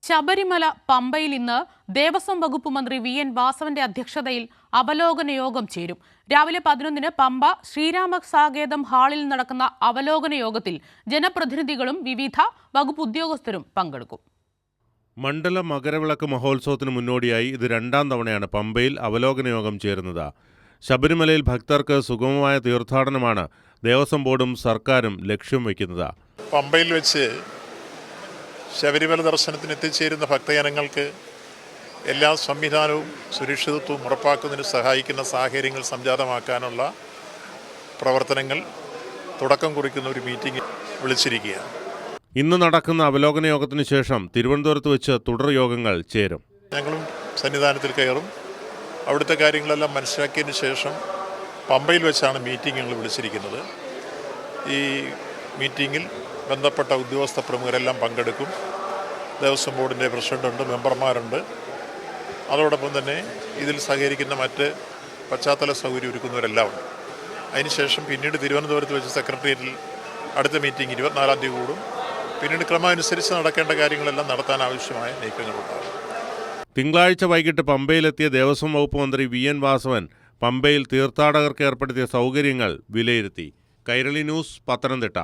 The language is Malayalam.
ശബരിമല പമ്പയിൽ ഇന്ന് ദേവസ്വം വകുപ്പ് മന്ത്രി വി.എൻ. വാസവന്റെ അധ്യക്ഷതയിൽ അവലോകന യോഗം ചേരും. രാവിലെ 11-ന് പമ്പ ശ്രീരാമസാകേതം ഹാളിൽ നടക്കുന്ന അവലോകന യോഗത്തിൽ ജനപ്രതിനിധികളും വിവിധ വകുപ്പ് ഉദ്യോഗസ്ഥരും പങ്കെടുക്കും. മണ്ഡല മകരവിളക്ക് മഹോത്സവത്തിന് മുന്നോടിയായി ഇത് രണ്ടാം തവണയാണ് പമ്പയിൽ അവലോകന യോഗം ചേരുന്നത്. ശബരിമലയിൽ ഭക്തർക്ക് സുഗമമായ തീർത്ഥാടനമാണ് ദേവസ്വം ബോർഡും സർക്കാരും ലക്ഷ്യം വയ്ക്കുന്നത്. പമ്പയിൽ വെച്ച് ശബരിമല ദർശനത്തിന് എത്തിച്ചേരുന്ന ഭക്തജനങ്ങൾക്ക് എല്ലാ സംവിധാനവും സുരക്ഷിതത്വവും ഉറപ്പാക്കുന്നതിന് സഹായിക്കുന്ന സാഹചര്യങ്ങൾ സംജാതമാക്കാനുള്ള പ്രവർത്തനങ്ങൾ തുടക്കം കുറിക്കുന്ന ഒരു മീറ്റിംഗ് വിളിച്ചിരിക്കുകയാണ്. ഇന്ന് നടക്കുന്ന അവലോകന യോഗത്തിന് ശേഷം തിരുവനന്തപുരത്ത് വെച്ച് തുടർ യോഗങ്ങൾ ചേരും. ഞങ്ങളും സന്നിധാനത്തിൽ കയറും. അവിടുത്തെ കാര്യങ്ങളെല്ലാം മനസ്സിലാക്കിയതിന് ശേഷം പമ്പയിൽ വെച്ചാണ് മീറ്റിംഗ് ഞങ്ങൾ വിളിച്ചിരിക്കുന്നത്. ഈ മീറ്റിങ്ങിൽ ബന്ധപ്പെട്ട ഉദ്യോഗസ്ഥ പ്രമുഖരെല്ലാം പങ്കെടുക്കും. ദേവസ്വം ബോർഡിൻ്റെ പ്രസിഡൻ്റുണ്ട്, മെമ്പർമാരുണ്ട്. അതോടൊപ്പം തന്നെ ഇതിൽ സഹകരിക്കുന്ന മറ്റ് പശ്ചാത്തല സൗകര്യം ഒരുക്കുന്നവരെല്ലാം ഉണ്ട്. അതിനുശേഷം പിന്നീട് തിരുവനന്തപുരത്ത് വെച്ച് സെക്രട്ടേറിയറ്റിൽ അടുത്ത മീറ്റിംഗ് 24-ാം തീയതി കൂടും. പിന്നീട് ക്രമമനുസരിച്ച് നടക്കേണ്ട കാര്യങ്ങളെല്ലാം നടത്താൻ ആവശ്യമായ നീക്കങ്ങളുണ്ടാകും. തിങ്കളാഴ്ച വൈകിട്ട് പമ്പയിലെത്തിയ ദേവസ്വം വകുപ്പ് മന്ത്രി വി.എൻ. വാസവൻ പമ്പയിൽ തീർത്ഥാടകർക്ക് ഏർപ്പെടുത്തിയ സൗകര്യങ്ങൾ വിലയിരുത്തി. കൈരളി ന്യൂസ്, പത്തനംതിട്ട.